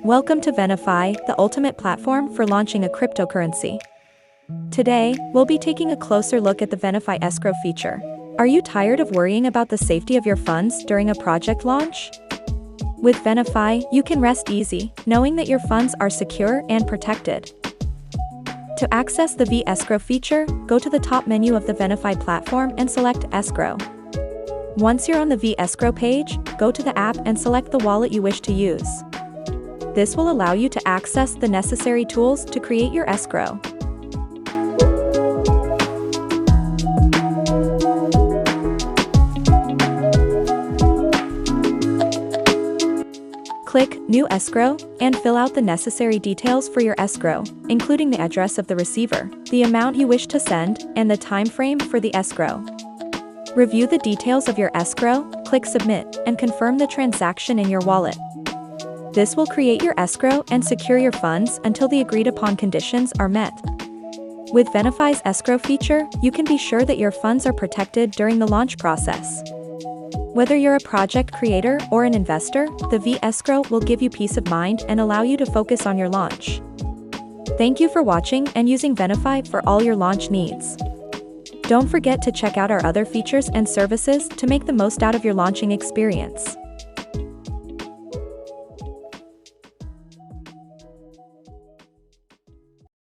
Welcome to Venify, the ultimate platform for launching a cryptocurrency. Today, we'll be taking a closer look at the Venify escrow feature. Are you tired of worrying about the safety of your funds during a project launch? With Venify, you can rest easy, knowing that your funds are secure and protected. To access the V-Escrow feature, go to the top menu of the Venify platform and select Escrow. Once you're on the V-Escrow page, go to the app and select the wallet you wish to use. This will allow you to access the necessary tools to create your escrow. Click New Escrow and fill out the necessary details for your escrow, including the address of the receiver, the amount you wish to send, and the time frame for the escrow. Review the details of your escrow, click Submit, and confirm the transaction in your wallet. This will create your escrow and secure your funds until the agreed-upon conditions are met. With Venify's escrow feature, you can be sure that your funds are protected during the launch process. Whether you're a project creator or an investor, the V-Escrow will give you peace of mind and allow you to focus on your launch. Thank you for watching and using Venify for all your launch needs. Don't forget to check out our other features and services to make the most out of your launching experience.